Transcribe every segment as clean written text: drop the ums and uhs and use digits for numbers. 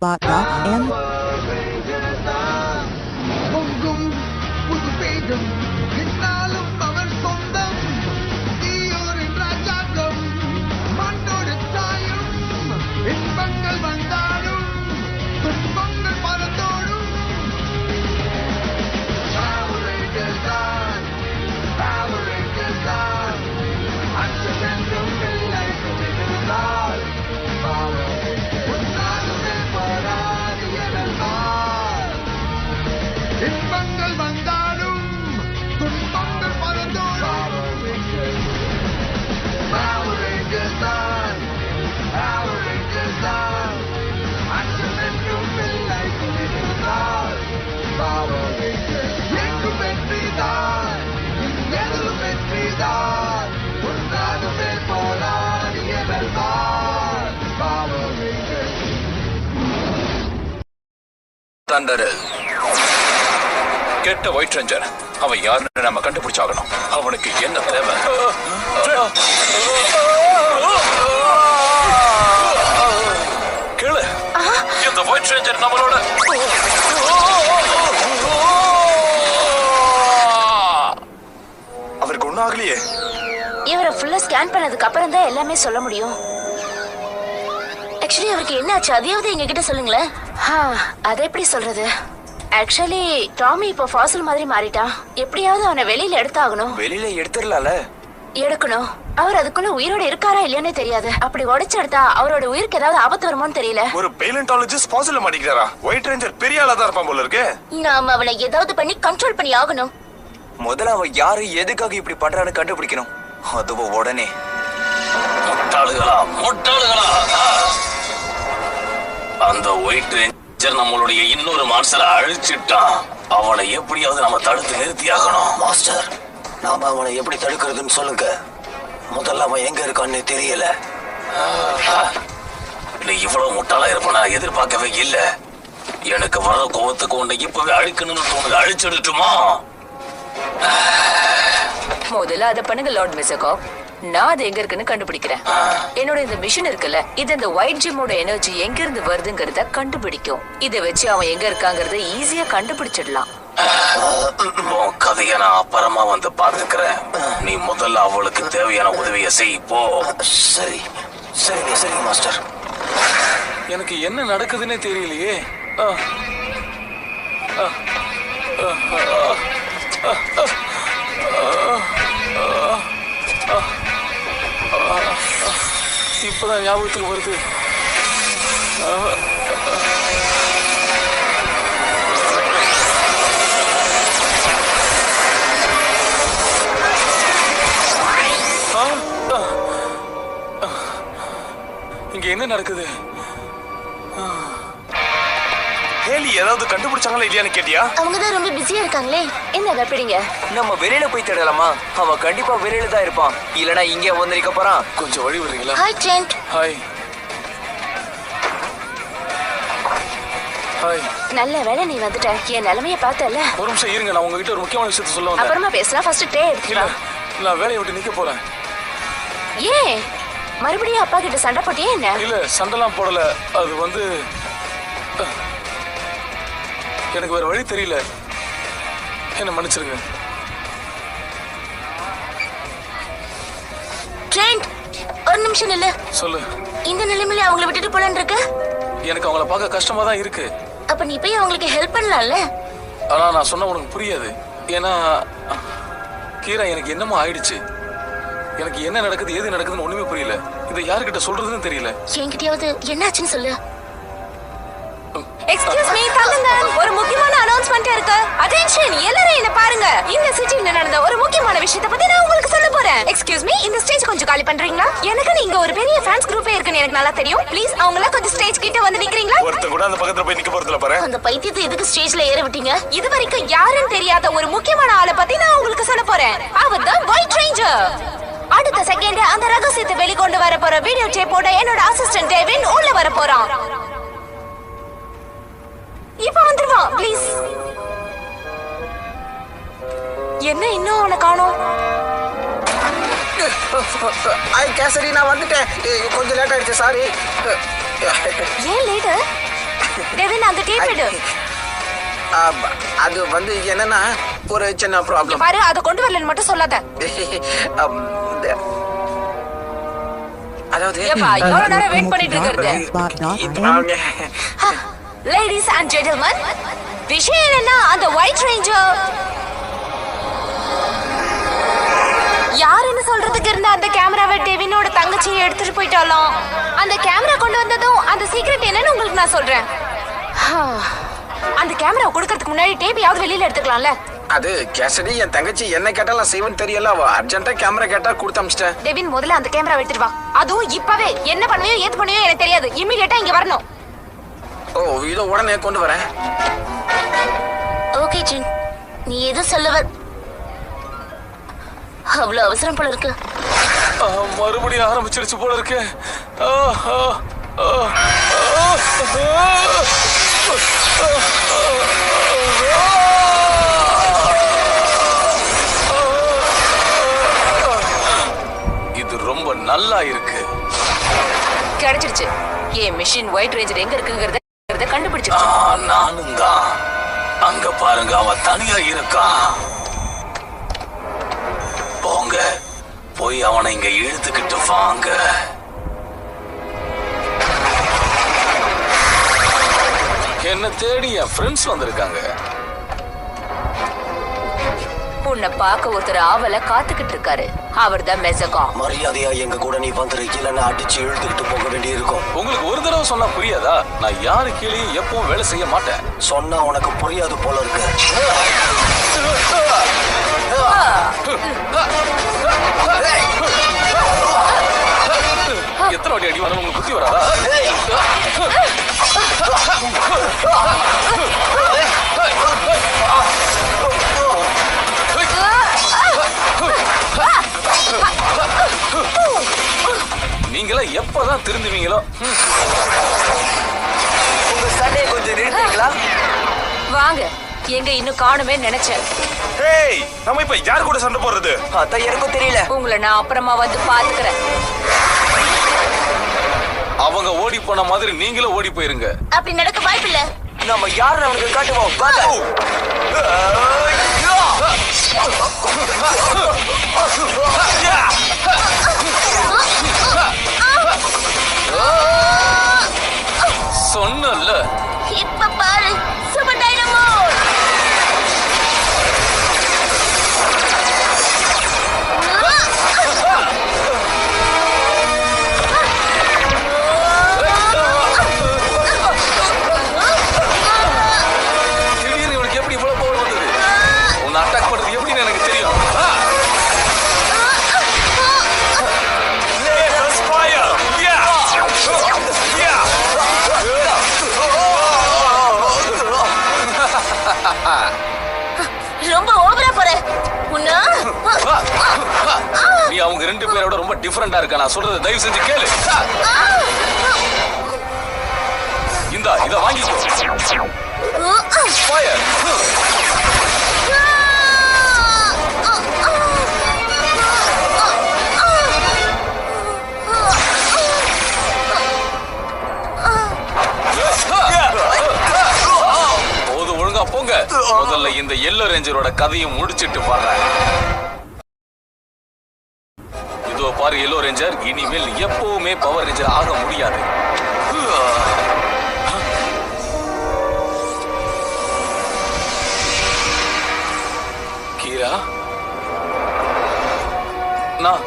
blogspot.m. கெட்ட white ranger அவன் யாருன்னு நம்ம கண்டுபிடிச்சாகணும். அவனுக்கு என்ன தேவை? கேளு, இந்த ஒயிட் ரேஞ்சர் நம்மளோட அவருக்கு ஒன்னும் ஆகலையே. இவரை ஃபுல்லா ஸ்கேன் பண்ணதுக்கு அப்புறம் தான் எல்லாமே சொல்ல முடியும். ஆக்சுவலி அவருக்கு என்ன ஆச்சு அதையாவது எங்க கிட்ட சொல்லுங்களேன். அதை எப்படி சொல்றது? ஆக்சுவலி டாமி இப்போ ஃபாசில் மாதிரி மாறிட்டான். எப்படியாவது அவனை வெளியில எடுத்தாகணும். வெளியில எடுத்துடலாம்ல? எடுக்கணும். அவர் அதுக்குள்ள உயிரோட இருக்காரா இல்லையானே தெரியாது. அப்படி உடைச்சு எடுத்தா அவரோட உயிருக்கு ஏதாவது ஆபத்து வருமோன்னு தெரியல. ஒரு பேலண்டாலஜிஸ்ட் ஃபாசில்ல மாட்டிக்கிறாரா? ஒயிட் ரேஞ்சர் பெரிய ஆளா தான் இருப்பான் போல இருக்கு. நாம அவனை ஏதாவது பண்ணி கண்ட்ரோல் பண்ணி ஆகணும். முதல்ல அவன் யாரு எதுக்காக இப்படி பண்றான்னு கண்டுபிடிக்கணும். அதுவும் உடனே. முட்டாளுகளா முட்டாளுகளா! அந்த ஒயிட் ரேஞ்சர் நம்மளுடைய இன்னொரு மான்ஸ்டரை அழிச்சிட்டான். அவனை எப்படியாவது நம்ம தடுத்து நிறுத்தி ஆகணும். மாஸ்டர், நாம அவனை எப்படி தடுக்கிறதுன்னு சொல்லுங்க. முதல்ல அவன் எங்க இருக்கான்னு தெரியல. நீ இவ்வளவு முட்டாளா இருப்பனா எதிர்பார்க்கவே இல்ல. எனக்கு வர கோவத்துக்கு உன்னை இப்பவே அழிக்கணும்னு தோணுது. அழிச்சிடட்டுமா? முதல்ல அதை பண்ணுங்க லார்ட் மிசகோப். நான் அது எங்க இருக்குன்னு கண்டுபிடிக்கிறேன். என்னோட இந்த மிஷின் இருக்குல்ல, இது இந்த ஒயிட் ஜிம்மோட எனர்ஜி எங்க இருந்து வருதுங்கிறத கண்டுபிடிக்கும். இதை வச்சு அவன் எங்க இருக்காங்கறத ஈஸியா கண்டுபிடிச்சிடலாம். உன் கதைய நான் அப்புறமா வந்து பாத்துக்கிறேன். நீ முதல்ல அவளுக்கு தேவையான உதவியை செய் போ. சரி சரிங்க சரிங்க மாஸ்டர். எனக்கு என்ன நடக்குதுன்னே தெரியலையே. இப்பதான் ஞாபகத்துக்கு வருது. இங்க என்ன நடக்குது? ஹேலி ஏதாவது கண்டுபிடிச்சாங்களா இல்லையான்னு கேட்டியா? அவங்க தான் ரொம்ப பிஸியா இருக்காங்களே. என்ன வெப்படிங்க? நம்ம வெளியில போய் தேடலாமா? அவன் கண்டிப்பா வெளியில தான் இருப்பான். இல்லனா இங்கே வந்து நிக்க போறான். கொஞ்சம் வழி விடுறீங்களா? Hi Trent. Hi hi. நல்ல வேளை நீ வந்துட்ட. என் நிலைமைய பார்த்தல. ஒரு நிமிஷம் இருங்க, நான் உங்ககிட்ட ஒரு முக்கியமான விஷயத்தை சொல்ல வந்தேன். அப்புறமா பேசலாம். ஃபர்ஸ்ட் டே எடுத்து வா. நான் வேலையை விட்டு நிக்க போறேன். ஏன் மறுபடியும் அப்பா கிட்ட சண்டை போட்டியே என்ன? இல்ல சண்டைலாம் போடல. அது வந்து எனக்கு வேற வழி தெரியல. என்ன மன்னிச்சிருங்க. ட்ரெண்ட் ஒரு நிமிஷம் இல்ல. சொல்லு. இந்த நிலைமையில அவங்கள விட்டுட்டு போலான்னு இருக்க? எனக்கு அவங்கள பார்க்க கஷ்டமா தான் இருக்கு. அப்ப நீ போய் அவங்களுக்கு ஹெல்ப் பண்ணலாம்ல? ஆனா நான் சொன்ன உனக்கு புரியாது. ஏன்னா கீரா எனக்கு என்னமோ ஆயிடுச்சு. எனக்கு என்ன நடக்குது ஏது நடக்குதுன்னு ஒண்ணுமே புரியல. இதை யாருக்கிட்ட சொல்றதுன்னு தெரியல. என்கிட்டயாவது என்னாச்சுன்னு சொல்லு. எக்ஸ்கியூஸ் மீ, தள்ளுங்க. ஒரு முக்கியமான அனௌன்ஸ்மென்ட் இருக்கு. அட்டென்ஷன் எல்லாரும் என்ன பாருங்க. இந்த சிட்டில நடந்த ஒரு முக்கியமான விஷயத்தை பத்தி நான் உங்களுக்கு சொல்ல போறேன். எக்ஸ்கியூஸ் மீ, இந்த ஸ்டேஜ் கொஞ்சம் காலி பண்றீங்களா? எனக்கு நீங்க ஒரு பெரிய ஃபேன்ஸ் குரூப்பே இருக்குன்னு எனக்கு நல்லா தெரியும். ப்ளீஸ் அவங்கள கொஞ்சம் ஸ்டேஜ் கிட்ட வந்து நிக்கிறீங்களா? ஒருத்தன் கூட அந்த பக்கத்துல போய் நிக்க போறதுல பாரு. அந்த பைத்தியத்தை எதுக்கு ஸ்டேஜ்ல ஏற விட்டீங்க? இது வரைக்கும் யாருன்னு தெரியாத ஒரு முக்கியமான ஆளை பத்தி நான் உங்களுக்கு சொல்ல போறேன். அவர் தான் ஒயிட் ரேஞ்சர். அடுத்த செகண்ட் அந்த ரகசியத்தை வெளிக்கொண்டு வர போற வீடியோ டேப்போட என்னோட அசிஸ்டன்ட் டேவின் உள்ள வர போறான். இப்ப வந்துருவான் ப்ளீஸ். என்ன இன்னும் அவனை காணோம்? கேசரி நான் வந்துட்டேன். கொஞ்சம் லேட் ஆயிடுச்சு, சாரி. ஏன் லேட்டு? டெவின் அந்த டேப் எடு. அது வந்து என்னன்னா ஒரு சின்ன இங்க ப்ராப்ளம். பாரு, அத கொண்டு வரலன்னு மட்டும் சொல்லாத. அதாவது ஏப்பா எவ்வளவு நேரம் வெயிட் பண்ணிட்டு இருக்கிறது? லேடிஸ் அண்ட் ஜென்டில்மன், விஷயம் என்னன்னா அந்த ஒயிட் ரேஞ்சர் யாருன்னு சொல்றதுக்கு இருந்த அந்த கேமராவை டெவினோட தங்கச்சியை எடுத்துட்டு போயிட்டாலும் அந்த கேமரா கொண்டு வந்ததும் அந்த சீக்ரெட் என்னன்னு உங்களுக்கு நான் சொல்றேன். அந்த கேமரா கொடுக்கறதுக்கு முன்னாடி டேபியாவது வெளியில எடுத்துக்கலாம்ல. அது கேசடி என் தங்கச்சி என்ன கேட்டாலும் செய்வன்னு தெரியல. அவ அர்ஜென்ட்டா கேமரா கேட்டா கொடுத்து அமிச்சிட்டேன். டெவின் முதல்ல அந்த கேமரா எடுத்துட்டு வா. அதுவும் இப்பவே. என்ன பண்ணுவியோ ஏது பண்ணுவியோ எனக்கு தெரியாது. இமிடியேட்டா இங்க வரணும். ஓ இதோ உடனே கொண்டு வரேன். ஓகே ஜின், நீ எது சொல்லுவ? அவ்வளவு அவசரம் போல இருக்கு. மறுபடியும் ஆரம்பிச்சிருச்சு போல இருக்கு. இது ரொம்ப நல்லா இருக்கு. கிடைச்சிருச்சு. என் மிஷின் ஒயிட் ரேஞ்சர் எங்க இருக்குங்கறத கண்டுபிடிச்சிருச்சு. நானும் தான். அங்க பாருங்க, அவன் தனியா இருக்கான். போங்க, போய் அவனை இங்க இழுத்துக்கிட்டு வாங்க. என்ன தேடி என் ஃப்ரெண்ட்ஸ் வந்திருக்காங்க. உன்னை பார்க்க ஒருத்தர் ஆவல காத்துக்கிட்டு இருக்காரு. அவர் தான் மெசகா. மரியாதையா எங்க கூட நீ வந்துரு, இல்லைன்னா அடிச்சு இழுத்துக்கிட்டு போக வேண்டியிருக்கும். உங்களுக்கு ஒரு தடவை சொன்னா புரியாதா? நான் யாரு கீழேயும் எப்பவும் வேலை செய்ய மாட்டேன். சொன்னா உனக்கு புரியாது போல இருக்கு. எத்தனை வாட்டி அடி வர உங்களுக்கு புத்தி வராதா? நீங்களாம் எப்பதான் திருந்துவீங்களோ? உங்க சண்டையை கொஞ்சம் நிறுத்துறீங்களா? வாங்க, எங்க இன்னும் காணுமே நினைச்சேன். ஏய், நம்ம இப்ப யார் கூட சண்டை போடுறது? அதான் எனக்கும் தெரியல. உங்களை நான் அப்புறமா வந்து பாத்துக்கிறேன். அவங்க ஓடி போன மாதிரி நீங்களும் ஓடி போயிருங்க. அப்படி நடக்க வாய்ப்பில்ல. நம்ம யாருன்னு அவனுக்கு காட்டுவோம். வாங்க. சொன்னல. இப்ப பாரு, சூப்பர் டைனமோ. திடீர்னு இவனுக்கு எப்படி இவ்வளவு பவர் வந்தது? உன்னை அட்டாக் பண்றது எப்படின்னு எனக்கு தெரியும். ரொம்ப ஓவரா போற. உன்னா நீ அவங்க ரெண்டு பேரோட ரொம்ப டிஃபரெண்டா இருக்க. நான் சொல்றது தயவு செஞ்சு கேளு. இந்தா இத வாங்கிக்கோ. ஃபயர். போது ஒழுங்கா போங்க. முதல்ல இந்த எல்லோ ரேஞ்சரோட கதையும் முடிச்சிட்டு பாருங்க. இதோ பாரு எல்லோ ரேஞ்சர், இனிமேல் எப்பவுமே பவர் ரேஞ்சர் ஆக முடியாது. கீரா, நான்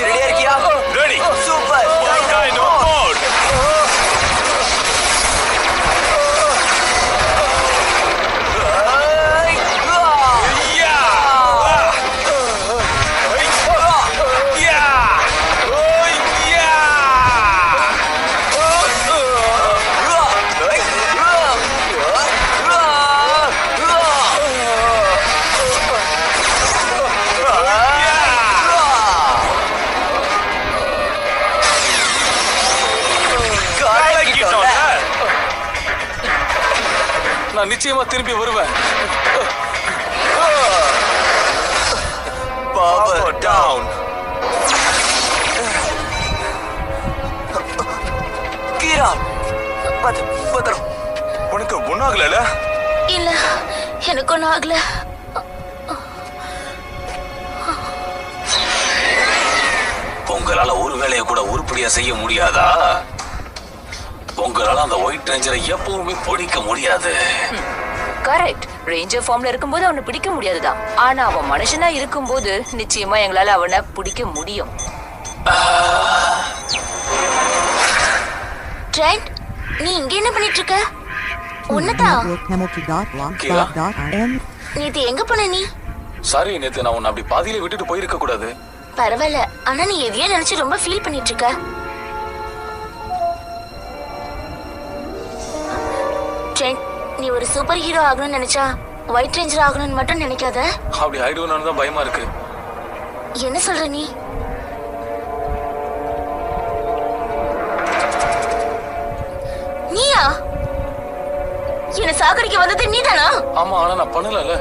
ரெடியா இருக்கியா? Ready. Super. Dino mode. Yeah. Yeah. ஓய் யா. நான் நிச்சயமா திரும்பி வருவேன். Power down. பாத்து பத்திரம். உனக்கு ஒன்னாகல? இல்ல, எனக்கு ஒன்னும் ஆகல. உங்களால ஒரு வேலையை கூட உருப்படியா செய்ய முடியாதா? உங்களால அந்த ஒயிட் ரேஞ்சரை எப்பவுமே பிடிக்க முடியாது. கரெக்ட். ரேஞ்சர் ஃபார்ம்ல இருக்கும்போது அவனை பிடிக்க முடியாதுதான். ஆனா அவன் மனுஷனா இருக்கும்போது நிச்சயமா எங்களால அவனை பிடிக்க முடியும். ட்ரெண்ட், நீ இங்க என்ன பண்ணிட்டு இருக்க? உன்னதான் நேத்து எங்க போன நீ? சாரி, நேத்து நான் உன்னை அப்படி பாதியில விட்டுட்டு போயிருக்க கூடாது. பரவாயில்ல, ஆனா நீ எதையோ நினைச்சு ரொம்ப ஃபீல் பண்ணிட்டு இருக்க. ட்ரெண்ட், நீ ஒரு சூப்பர் ஹீரோ ஆகணும்னு நினைச்சா ஒயிட் ரேஞ்சர் ஆகணும்னு மட்டும் நினைக்காத. அப்படி ஆயிடுவேன்னு தான் பயமா இருக்கு. என்ன சொல்ற நீ? நீயா? என்ன சாகடிக்க வந்தது நீதானா? ஆமா, ஆனா நான் பண்ணல.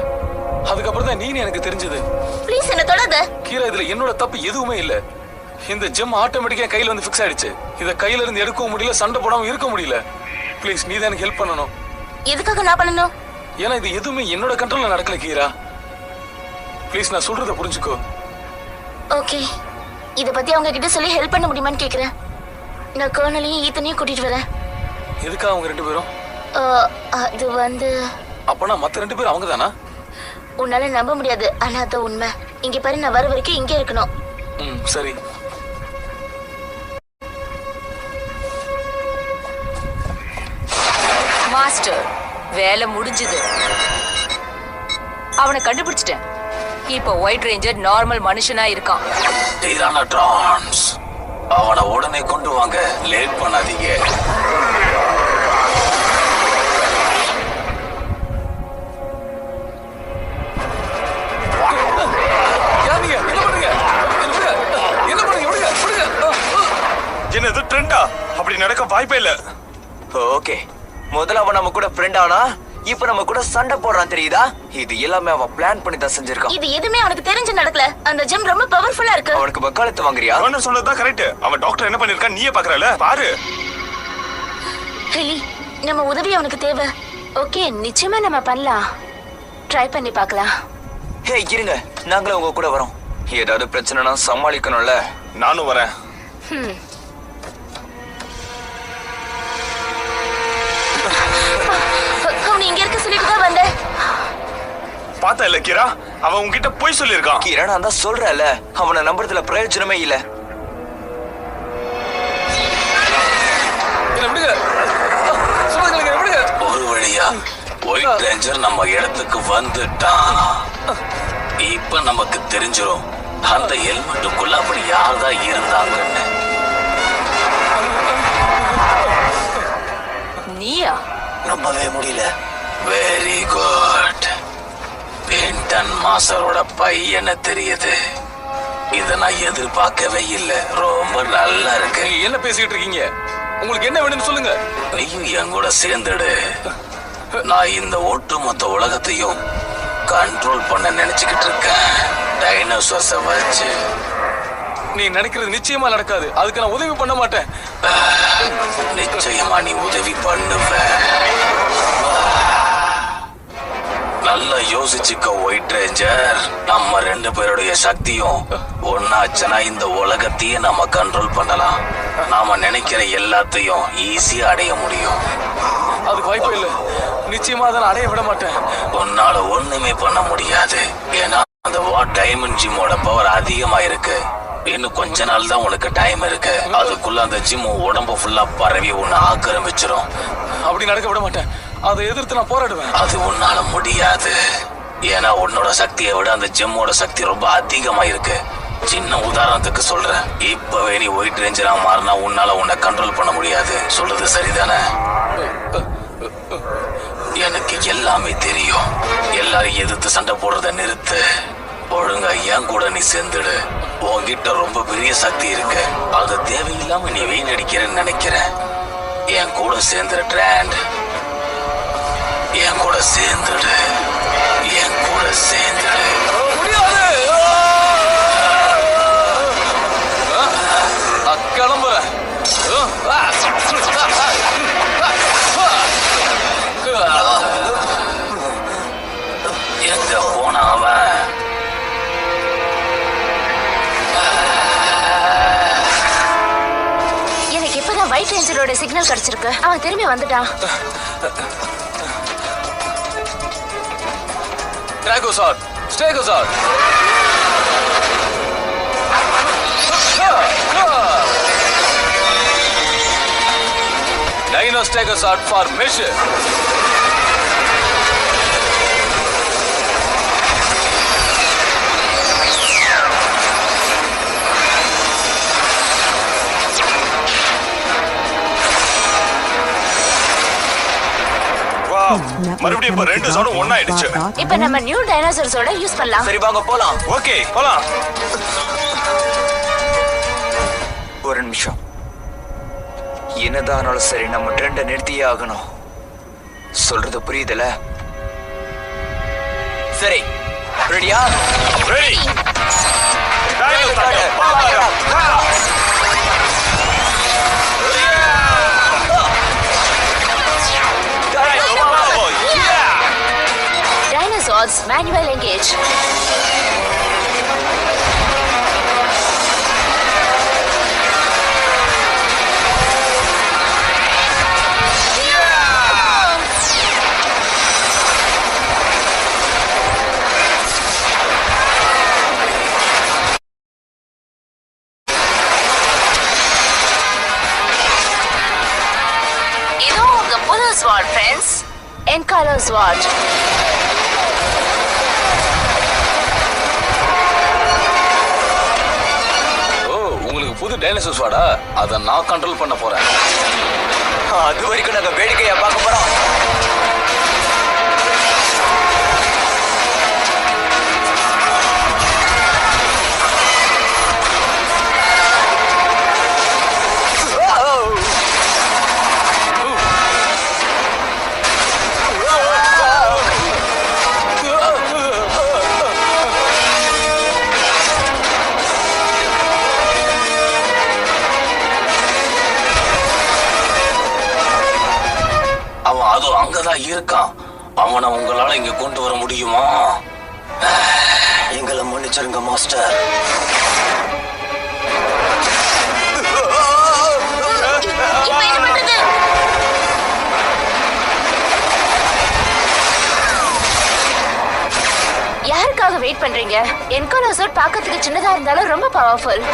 அதுக்கப்புறம் தான் நீ எனக்கு தெரிஞ்சது. ப்ளீஸ் என்ன தொடாத. கீரா, இதுல என்னோட தப்பு எதுவுமே இல்ல. இந்த ஜெம் ஆட்டோமேட்டிக்கா கையில வந்து ஃபிக்ஸ் ஆயிடுச்சு. இத கையில இருந்து எடுக்கவும் முடியல, சண்டை போடாம இருக்க முடியல. ப்ளீஸ், நீ தான் எனக்கு ஹெல்ப் பண்ணணும். எதுக்காக நான் பண்ணணும்? ஏன்னா இது எதுவுமே என்னோட கண்ட்ரோல்ல நடக்கல கீரா. ப்ளீஸ், நான் சொல்றத புரிஞ்சுக்கோ. ஓகே, இத பத்தி அவங்க கிட்ட சொல்லி ஹெல்ப் பண்ண முடியுமான்னு கேக்குறேன். நான் கர்னலையும் ஈத்தனையும் கூட்டிட்டு வரேன். எதுக்கா அவங்க 2 பேரும்? அது வந்து அப்பனா மத்த 2 பேரும் அவங்க தானா? உன்னால நம்ப முடியாது, ஆனா அது உண்மை. இங்க பாரு, நான் வர வரைக்கும் இங்கே இருக்கணும். சரி. மாஸ்டர், வேலை முடிஞ்சது. அவனை கண்டுபிடிச்சிட்டேன். இப்போ ஒயிட் ரேஞ்சர் நார்மல் மனுஷனா இருக்கான். டிரான்ஸ், அவனை உடனே கொண்டு வாங்க. லேட் பண்ணாதீங்க. என்னது ட்ரெண்டா? அப்படி நடக்க வாய்ப்பே இல்ல. ஓகே, முதல்ல அவன் நம்ம கூட ஃப்ரெண்ட் ஆனா இப்ப நம்ம கூட சண்டை போடுறான், தெரியுதா? இது எல்லாமே அவன் பிளான் பண்ணி தான் செஞ்சிருக்கான். இது எதுவுமே அவனுக்கு தெரிஞ்சு நடக்கல. அந்த ஜெம் ரொம்ப பவர்ஃபுல்லா இருக்கு. அவனுக்கு வக்காலத்து வாங்குறியா? அவன் சொன்னதுதான் கரெக்ட். அவன் டாக்டர் என்ன பண்ணிருக்கான் நீயே பாக்குறல, பாரு. ஹெலி, நம்ம உதவி அவனுக்கு தேவை. ஓகே, நிச்சயமா நம்ம பண்ணலாம். ட்ரை பண்ணி பார்க்கலாம். ஹே, இருங்க, நாங்களும் உங்க கூட வரோம். ஏதாவது பிரச்சனைனா சமாளிக்கணும்ல. நானும் வரேன். அவன் இங்க இருக்க சொல்லிட்டு தான் வந்தேன். பார்த்தா இல்ல கீரா, அவன் உன்கிட்ட போய் சொல்லிருக்கான். கீரா, நான் தான் சொல்றேன்ல, அவனை நம்புறதுல பிரயோஜனமே இல்ல. ஒரு வழியா ஒயிட் ரேஞ்சர் நம்ம இடத்துக்கு வந்துட்டான். இப்ப நமக்கு தெரிஞ்சிரும் அந்த ஹெல்மெட்டுக்குள்ள அப்படி யார்தான் இருந்தாங்கன்னு. நீயா? நம்பவே முடியல. Very good. பென்டன் மாஸ்டரோட பையனை தெரியுது. இத நான் எதிர்பார்க்கவே இல்ல. ரொம்ப நல்லா இருக்கு. என்ன பேசிட்டு இருக்கீங்க? உங்களுக்கு என்ன வேணும்னு சொல்லுங்க. நீயும் என் கூட சேர்ந்துடு. நான் இந்த ஒட்டுமொத்த உலகத்தையும் கண்ட்ரோல் பண்ண நினைச்சுக்கிட்டு இருக்கேன். டைனோசர்ஸ வச்சு. நீ நினைக்கிறது நிச்சயமா நடக்காது. அதுக்கு நான் உதவி பண்ண மாட்டேன். நிச்சயமா நீ உதவி பண்ணுவ. நல்லா யோசிச்சுக்க ஒயிட் ரேஞ்சர். நம்ம 2 பேருடைய சக்தியும் ஒன்னாச்சுன்னா இந்த உலகத்தையே நம்ம கண்ட்ரோல் பண்ணலாம். நாம நினைக்கிற எல்லாத்தையும் ஈஸியா அடைய முடியும். அதுக்கு வாய்ப்பே இல்ல. நிச்சயமா அதை அடைய விட மாட்டேன். உன்னால ஒண்ணுமே பண்ண முடியாது. ஏன்னா அந்த டைமண்ட் ஜிம்மோட பவர் அதிகமா இருக்கு. இன்னும் கொஞ்ச நாள் தான் உனக்கு டைம் இருக்கு. அதுக்குள்ள அந்த ஜிம் உடம்பு ஃபுல்லா பரவி உன்னை ஆக்கிரமிச்சிரும். அப்படி நடக்க விட மாட்டேன். அதை எதிர்த்து நான் போராடுவேன். அது உன்னால முடியாது. ஏன்னா உன்னோட சக்தியை விட அந்த ஜிம்மோட சக்தி ரொம்ப அதிகமா இருக்கு. சின்ன உதாரணத்துக்கு சொல்றேன். இப்பவே நீ ஒயிட் ரேஞ்சரா மாறினா உன்னால உன்னை கண்ட்ரோல் பண்ண முடியாது. சொல்றது சரிதானே? எனக்கு எல்லாமே தெரியும். எல்லாரும் எதிர்த்து சண்டை போடுறத நிறுத்து. ஒழுங்கா என் கூட நீ சேர்ந்துடு. உன்கிட்ட ரொம்ப பெரிய சக்தி இருக்கு. அது தேவையில்லாம நீ வீணடிக்கிறேன்னு நினைக்கிறேன். என் கூட சேர்ந்துடு ட்ராண்ட். என் கூட சேர்ந்துடு. என் கூட சேர்ந்துடு. கிளம்புறேன். ஒயிட் ரேஞ்சரோட சிக்னல் கிடைச்சிருக்கு. அவன் திரும்பி வந்துட்டான். டிராகோசார், ஸ்டேகோசார். Dino Stegosaur for mission. மறுபடியும் இப்ப 2 சோடும் ஒண்ணாயிடுச்சு. இப்ப நம்ம நியூ டைனோசர்ஸோட யூஸ் பண்ணலாம். சரி வாங்க போலாம். ஓகே போலாம். ஒரு நிமிஷம். என்னதானாலும் சரி நம்ம ட்ரெண்ட நிறுத்தியே ஆகணும். சொல்றது புரியுதுல? சரி ரெடியா? ரெடி. Dinosaurs manual engage. இதோ உங்க புது ஸ்வாட் ஃப்ரெண்ட்ஸ், என்காலோ ஸ்வாட். புது டைனோசர் ஸ்வாடா? அதை நான் கண்ட்ரோல் பண்ண போறேன். அது வரைக்கும் நாங்க வேடிக்கையா பார்க்க போறோம். அங்கதான் இருக்கான். அவனை உங்களால இங்க கொண்டு வர முடியுமா? எங்களை மன்னிச்சிருங்க மாஸ்டர். யாருக்காக வெயிட் பண்றீங்க? என்காலோசர் பார்க்கிறதுக்கு சின்னதா இருந்தாலும் ரொம்ப பவர்ஃபுல்.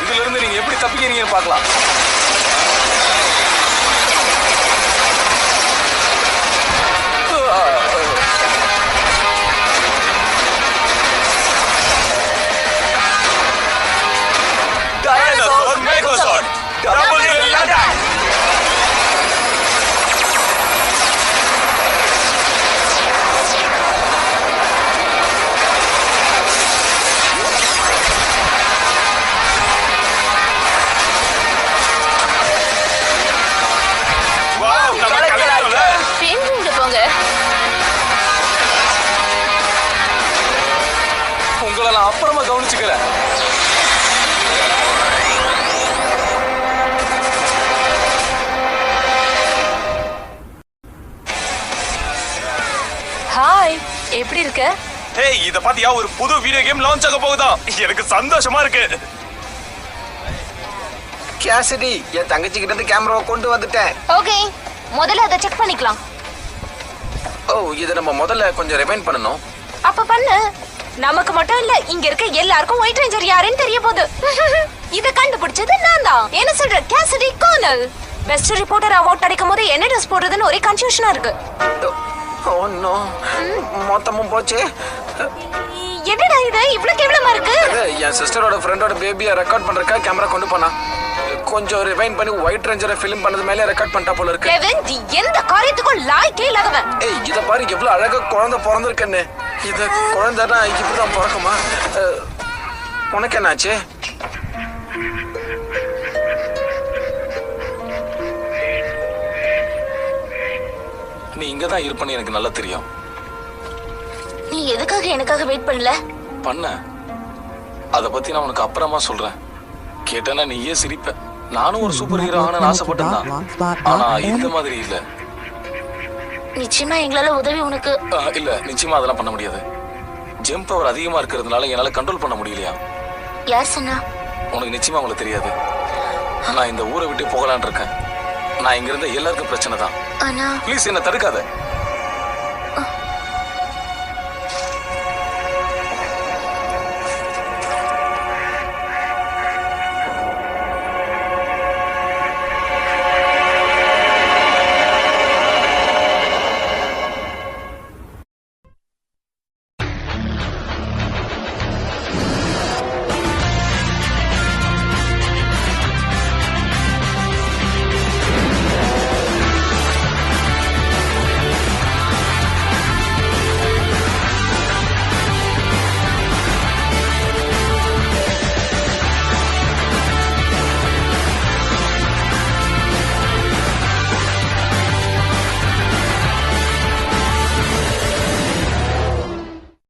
இதுல இருந்து நீங்க எப்படி தப்பிக்கிறீங்கன்னு பார்க்கலாம். உங்களை நான் அப்புறமா கவனிச்சுக்கிறேன். ஹாய், எப்படி இருக்க? ஹேய், இத பாத்தியா? ஒரு புது வீடியோ கேம் லான்ச் ஆக போகுதா? எனக்கு சந்தோஷமா இருக்கு. கேசிடி, என் தங்கச்சி கிட்ட இருந்து கேமராவை கொண்டு வந்துட்டேன். ஓகே, முதல்ல அதை செக் பண்ணிக்கலாம். ஓ, இத நம்ம முதல்ல கொஞ்சம் ரிமைண்ட் பண்ணனும். அப்ப பண்ணு. நமக்கு மட்டும் இல்ல, இங்க இருக்க எல்லாருக்கும் ஒயிட் ரேஞ்சர் யாருன்னு தெரிய போகுது. இத கண்டுபிடிச்சது நான் தான். என்ன சொல்ற கேசிடி கோனல்? பெஸ்ட் ரிப்போர்ட்டர் அவார்ட் கிடைக்கும் போது என்ன ட்ரெஸ் போடுறதுன்னு ஒரே கன்ஃபியூஷனா இருக்கு. ஓ நோ, மொத்தமும் போச்சு. என்னடா இது இவ்ளோ கேவலமா இருக்கு? என் சிஸ்டரோட ஃப்ரெண்டோட பேபியை ரெக்கார்ட் பண்றதுக்கா கேமரா கொண்டு போனா. கொஞ்சம் ரிவைண்ட் பண்ணி ஒயிட் ரேஞ்சரை ஃபிலிம் பண்ணது மேலே ரெக்கார்ட் பண்ணிட்டா போல இருக்கு. கெவின், நீ எந்த காரியத்துக்கும் லாய்க்கே இல்லாதவன். ஏய், இத பாரு எவ்வளவு அழகா குழந்தை பிறந்திருக்கேன்னு. இத குழந்தைனா இப்படிதான் பிறக்குமா? உனக்கு என்னாச்சு? நீ இங்கதான் இருப்பன்னு எனக்கு நல்லா தெரியும். நீ எதுக்காக எனக்காக வெயிட் பண்ணல? பண்ண அத பத்தி நான் உனக்கு அப்புறமா சொல்றேன். கேட்டனா நீயே சிரிப்ப. நானும் ஒரு சூப்பர் ஹீரோ ஆகணும்னு ஆசைப்பட்டேன் தான். ஆனா இந்த மாதிரி இல்ல. நிச்சயமா எங்களால உதவி உனக்கு இல்ல, நிச்சயமா அதெல்லாம் பண்ண முடியாது. ஜெம் பவர் அதிகமா இருக்கிறதுனால என்னால கண்ட்ரோல் பண்ண முடியலையா? யார் சொன்னா? உனக்கு நிச்சயமா உங்களுக்கு தெரியாது. நான் இந்த ஊரை விட்டு போகலான்னு இருக்கேன். நான் இங்க இருந்த எல்லாருக்கும் பிரச்சனை தான். ஆனா ப்ளீஸ் என்ன தடுக்காத.